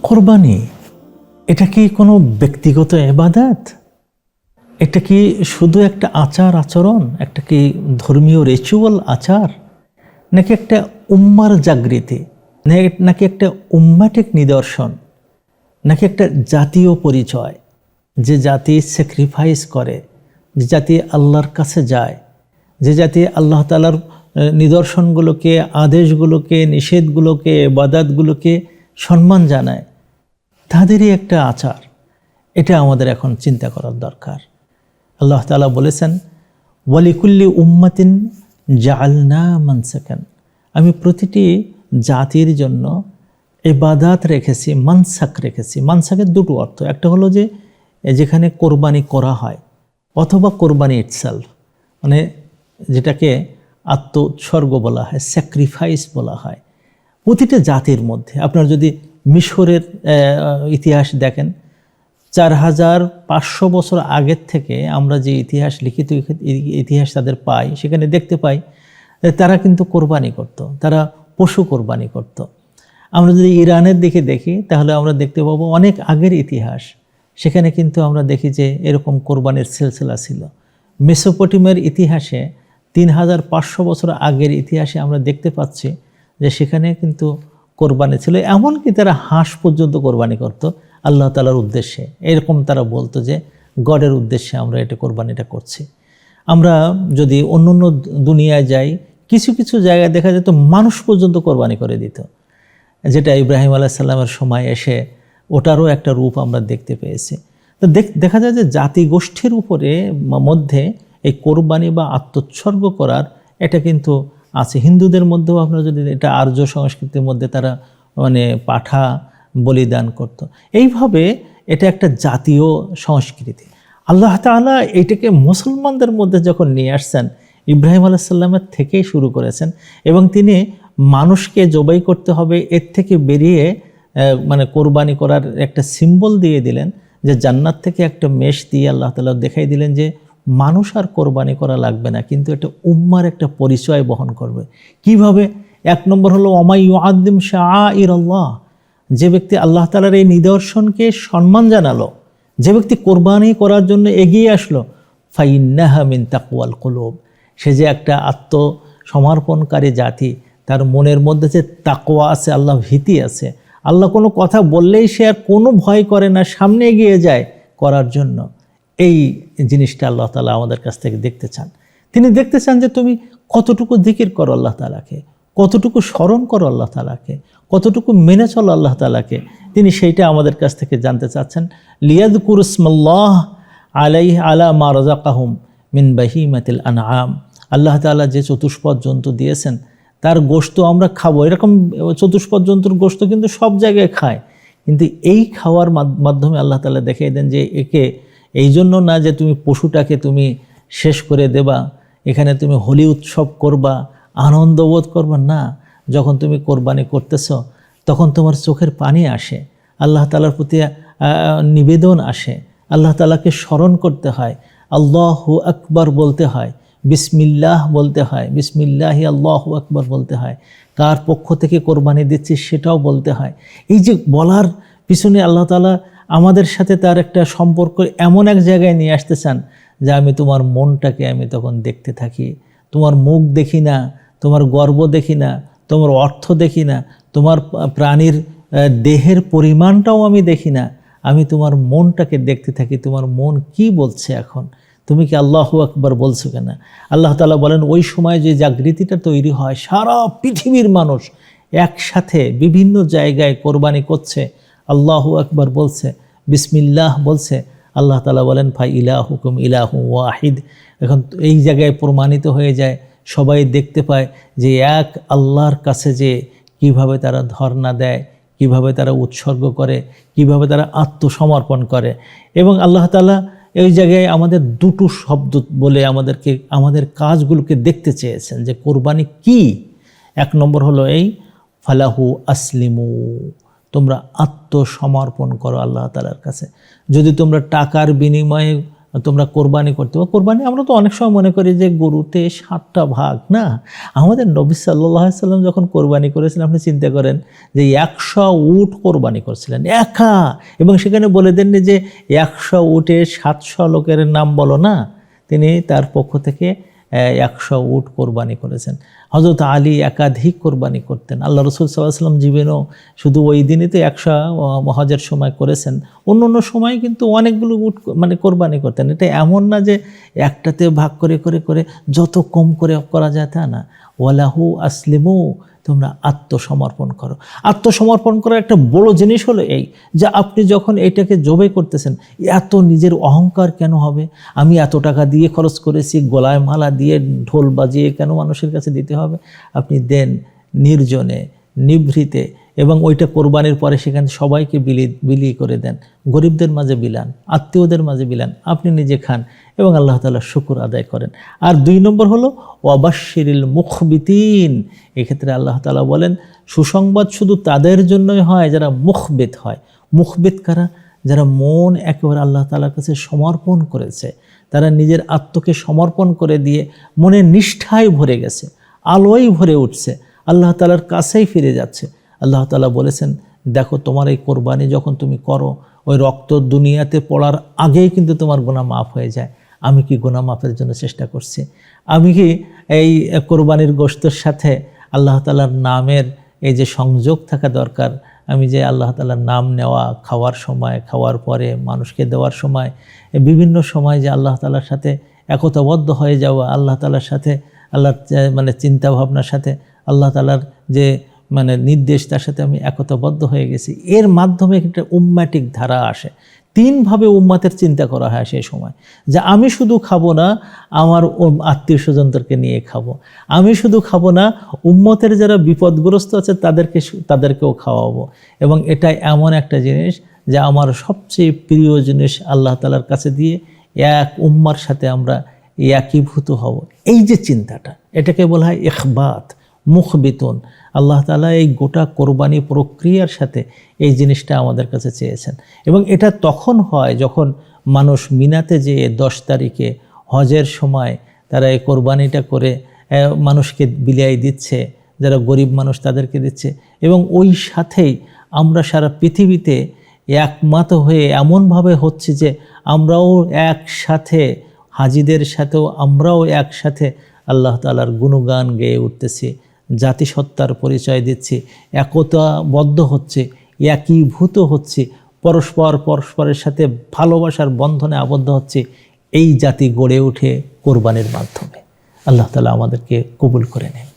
কোরবানি এটা কি কোনো ব্যক্তিগত ইবাদত? এটা কি শুধু একটা আচার আচরণ, একটা কি ধর্মীয় রিচুয়াল আচার, নাকি একটা উম্মার জাগৃতি, নাকি একটা উম্মাটিক নিদর্শন, নাকি একটা জাতীয় পরিচয়? যে জাতি স্যাক্রিফাইস করে, যে জাতি আল্লাহর কাছে যায়, যে জাতি আল্লাহ তাআলার নিদর্শনগুলোকে, আদেশগুলোকে, নিষেধগুলোকে, ইবাদতগুলোকে সম্মান জানায়, তাদেরই একটা আচার। এটা আমাদের এখন চিন্তা করার দরকার। আল্লাহ তাআলা বলেছেন, ওয়ালিকুল্লি উম্মাতিন জাআলনা মানসাকান, আমি প্রতিটি জাতির জন্য ইবাদত রেখেছি, মানসাক রেখেছি। মানসাকের দুটো অর্থ, একটা হলো যে যেখানে কোরবানি করা হয়, অথবা কোরবানি ইটসেলফ, মানে যেটাকে আত্ম উৎসর্গ বলা হয়, স্যাক্রিফাইস বলা হয়। প্রতিটা জাতির মধ্যে আপনার যদি মিশরের ইতিহাস দেখেন, 4500 বছর আগের থেকে আমরা যে ইতিহাস, লিখিত ইতিহাস তাদের পাই, সেখানে দেখতে পাই তারা কিন্তু কোরবানি করত, তারা পশু কোরবানি করত। আমরা যদি ইরানের দিকে দেখি তাহলে আমরা দেখতে পাবো অনেক আগের ইতিহাস, সেখানে কিন্তু আমরা দেখি যে এরকম কোরবানির সিলসিলা ছিল। মেসোপটেমিয়ার ইতিহাসে 3500 বছর আগের ইতিহাসে আমরা দেখতে পাচ্ছি যে সেখানে কিন্তু কোরবানি ছিল। এমনকি তারা হাঁস পর্যন্ত কোরবানি করত আল্লাহ তাআলার উদ্দেশ্যে। এরকম তারা বলতো যে গডের উদ্দেশ্যে আমরা এটা কোরবানিটা করছি। আমরা যদি অন্য অন্য দুনিয়ায় যাই, কিছু কিছু জায়গায় দেখা যেত মানুষ পর্যন্ত কোরবানি করে দিত, যেটা ইব্রাহিম আলাইহিস সালামের সময় এসে ওটারও একটা রূপ আমরা দেখতে পেয়েছি। তো দেখা যায় যে জাতিগোষ্ঠীর উপরে মধ্যে এই কোরবানি বা আত্মোৎসর্গ করার এটা কিন্তু আছে। হিন্দুদের মধ্যেও আপনারা যদি, এটা আর্য সংস্কৃতির মধ্যে তারা মানে পাঠা বলিদান করত। এইভাবে এটা একটা জাতীয় সংস্কৃতি। আল্লাহ তাআলা এটাকে মুসলমানদের মধ্যে যখন নিয়ে আসছেন, ইব্রাহিম আলাইহিস সালামের থেকেই শুরু করেছেন, এবং তিনি মানুষকে জবাই করতে হবে এর থেকে বেরিয়ে মানে কোরবানি করার একটা সিম্বল দিয়ে দিলেন, যে জান্নাত থেকে একটা মেষ দিয়ে আল্লাহ তাআলা দেখাই দিলেন যে মানুষ আর কোরবানি করা লাগবে না, কিন্তু এটা উম্মার একটা পরিচয় বহন করবে। কিভাবে? এক নম্বর হলো ওয়ামাই ইউআযযিম শাআইরাল্লাহ, যে ব্যক্তি আল্লাহ তাআলার এই নিদর্শনকে সম্মান জানালো, যে ব্যক্তি কোরবানি করার জন্য এগিয়ে আসলো, ফাইন্নাহা মিন তাকওয়াল কুলুব, সে যে একটা আত্মসমর্পণকারী জাতি, তার মনের মধ্যে যে তাকওয়া আছে, আল্লাহ ভীতি আছে, আল্লাহ কোনো কথা বললেই সে আর কোনো ভয় করে না, সামনে এগিয়ে যায় করার জন্য। এই জিনিসটা আল্লাহ তাআলা আমাদের কাছ থেকে দেখতে চান। তিনি দেখতে চান যে তুমি কতটুকু জিকির করো আল্লাহ তাআলাকে, কতটুকু স্মরণ করো আল্লাহ তাআলাকে, কতটুকু মেনে চলো আল্লাহ তাআলাকে। তিনি সেইটা আমাদের কাছ থেকে জানতে চাচ্ছেন। লিয়াযকুরু ইসমাল্লাহ আলাইহি আলা মা রাযাকাহুম মিন বাহিমাতিল আনআম, আল্লাহ তাআলা যে চতুষ্পদ জন্তু দিয়েছেন তার গোশত আমরা খাবো। এরকম চতুষ্পদ জন্তুর গোশত কিন্তু সব জায়গায় খায়, কিন্তু এই খাওয়ার মাধ্যমে আল্লাহ তাআলা দেখিয়ে দেন যে একে এই জন্য না যে তুমি পশুটাকে তুমি শেষ করে দেবা, এখানে তুমি হোলি উৎসব করবা, আনন্দবোধ করবা না। যখন তুমি কোরবানি করতেছ তখন তোমার চোখের পানি আসে, আল্লাহ তাআলার প্রতি নিবেদন আসে, আল্লাহ তাআলাকে স্মরণ করতে হয়, আল্লাহু আকবার বলতে হয়, বিসমিল্লাহ বলতে হয়, বিসমিল্লাহি আল্লাহু আকবার বলতে হয়, কার পক্ষ থেকে কোরবানি দিচ্ছি সেটাও বলতে হয়। এই যে বলার পিছনে আল্লাহ তাআলা আমাদের সাথে তার একটা সম্পর্ক এমন এক জায়গায় নিয়ে আসতে চান যে আমি তোমার মনটাকে আমি তখন দেখতে থাকি, তোমার মুখ দেখি না, তোমার গর্ব দেখি না, তোমার অর্থ দেখি না, তোমার প্রাণীর দেহের পরিমাণটাও আমি দেখি না, আমি তোমার মনটাকে দেখতে থাকি, তোমার মন কি বলছে এখন, তুমি কি আল্লাহু আকবার বলছো কেনা। আল্লাহ তাআলা বলেন ওই সময় যে জাগৃতিটা তৈরি হয়, সারা পৃথিবীর মানুষ একসাথে বিভিন্ন জায়গায় কোরবানি করছে, আল্লাহু আকবার বলছে, বিসমিল্লাহ বলছে, আল্লাহ তাআলা বলেন ফা ইলাহুকুম ইলাহু ওয়াহিদ। এখন এই জায়গায় প্রমাণিত হয়ে যায়, সবাই দেখতে পায় যে এক আল্লাহর কাছে যে কিভাবে তারা ধর্ণা দেয়, কিভাবে তারা উৎসর্গ করে, কিভাবে তারা আত্মসমর্পণ করে। এবং আল্লাহ তাআলা এই জায়গায় আমাদের দুটো শব্দ বলে আমাদেরকে আমাদের কাজগুলোকে দেখতে চেয়েছেন যে কোরবানি কি। এক নম্বর হলো এই ফালাহু আসলিমু, তোমরা আত্মসমর্পণ করো আল্লাহ তাআলার কাছে। যদি তোমরা টাকার বিনিময়ে তোমরা কোরবানি করতে পারো। কোরবানি আমরা তো অনেক সময় মনে করি যে গরুতে 7টা ভাগ, না, আমাদের নবী সাল্লাল্লাহু আলাইহি সাল্লাম যখন কোরবানি করেছিলেন, আপনি চিন্তা করেন যে 100 উট কোরবানি করছিলেন একা, এবং সেখানে বলে দেননি যে 100 উটে 700 লোকের নাম বলো না, তিনি তার পক্ষ থেকে 100 উট কোরবানি করেছেন। হযরত আলী একাধিক কোরবানি করতেন। আল্লাহ রাসূল সাল্লাল্লাহু আলাইহি ওয়াসাল্লাম জীবনেও শুধু ওই দিনই তো 100 হজের সময় করেছেন, অন্য অন্য সময় কিন্তু অনেকগুলো উট মানে কোরবানি করতেন। এটা এমন না যে একটাতে ভাগ করে করে করে যত কম করে করা যায় তা না। ওয়ালাহু আসলিমু, তোমরা আত্মসমর্পণ করো। আত্মসমর্পণ করার একটা বড় জিনিস হলো এই যে আপনি যখন এটাকে জবাই করতেছেন, এত নিজের অহংকার কেন হবে? আমি এত টাকা দিয়ে খরচ করেছি, গলায় মালা দিয়ে ঢোল বাজিয়ে কেন মানুষের কাছে দিতে হবে? আপনি দেন নির্জনে, নিভৃতে, এবং ওইটা কোরবানির পরে সেখানে সবাইকে বিলি করে দেন, গরিবদের মাঝে বিলান, আত্মীয়দের মাঝে বিলান, আপনি নিজে খান এবং আল্লাহ তাআলার শুকর আদায় করেন। আর 2 নম্বর হলো ওয়াবাশশিরিল মুখবিতিন। এক্ষেত্রে আল্লাহ তাআলা বলেন সুসংবাদ শুধু তাদের জন্যই হয় যারা মুখবিত হয়। মুখবিত কারা? যারা মন একেবারে আল্লাহ তাআলার কাছে সমর্পণ করেছে, তারা নিজের আত্মকে সমর্পণ করে দিয়ে মনে নিষ্ঠায় ভরে গেছে, আলোয় ভরে উঠছে, আল্লাহ তাআলার কাছেই ফিরে যাচ্ছে। আল্লাহ তাআলা বলেছেন, দেখো তোমার এই কোরবানি যখন তুমি করো, ওই রক্ত দুনিয়াতে পড়ার আগেই কিন্তু তোমার গুনাহ মাফ হয়ে যায়। আমি কি গুনাহ মাফের জন্য চেষ্টা করছি? আমি কি এই কোরবানির গোশতের সাথে আল্লাহ তাআলার নামের এই যে সংযোগ থাকা দরকার, আমি যে আল্লাহ তাআলার নাম নেওয়া, খাওয়ার সময়, খাওয়ার পরে, মানুষকে দেওয়ার সময়, বিভিন্ন সময় যে আল্লাহ তাআলার সাথে একতাবদ্ধ হয়ে যাওয়া, আল্লাহ তাআলার সাথে, আল্লাহর মানে চিন্তা ভাবনার সাথে আল্লাহ তাআলার যে মানে নির্দেশ, তার সাথে আমি একতাবদ্ধ হয়ে গেছি, এর মাধ্যমে একটা উম্মাটিক ধারা আসে। 3 ভাবে উম্মাতের চিন্তা করা হয় সেই সময়, যে আমি শুধু খাবো না, আমার আত্মীয় স্বজনদেরকে নিয়ে খাবো। আমি শুধু খাবো না, উম্মতের যারা বিপদগ্রস্ত আছে তাদেরকেও খাওয়াবো। এবং এটা এমন একটা জিনিস যে আমার সবচেয়ে প্রিয় জিনিস, আল্লাহ তাআলার কাছে দিয়ে এক উম্মার সাথে আমরা একীভূত হব। এই যে চিন্তাটা, এটাকে বলা হয় ইখবাত, মুখবিতুন। আল্লাহ তাআলা এই গোটা কোরবানি প্রক্রিয়ার সাথে এই জিনিসটা আমাদের কাছে চেয়েছেন। এবং এটা তখন হয় যখন মানুষ মিনাতে যেয়ে 10 তারিখে হজের সময় তারা এই কোরবানিটা করে মানুষকে বিলিয়ে দিচ্ছে, যারা গরিব মানুষ তাদেরকে দিচ্ছে। এবং ওই সাথেই আমরা সারা পৃথিবীতে একমত হয়ে এমনভাবে হচ্ছে যে আমরাও একসাথে, হাজিদের সাথেও আমরাও একসাথে আল্লাহ তাআলার গুণগান গেয়ে উঠতেছি, জাতিসত্তার পরিচয় দিচ্ছি, একতাবদ্ধ হচ্ছে, একীভূত হচ্ছে, পরস্পরের সাথে ভালোবাসার বন্ধনে আবদ্ধ হচ্ছে। এই জাতি গড়ে ওঠে কোরবানির মাধ্যমে। আল্লাহ তাআলা আমাদেরকে কবুল করে নেন।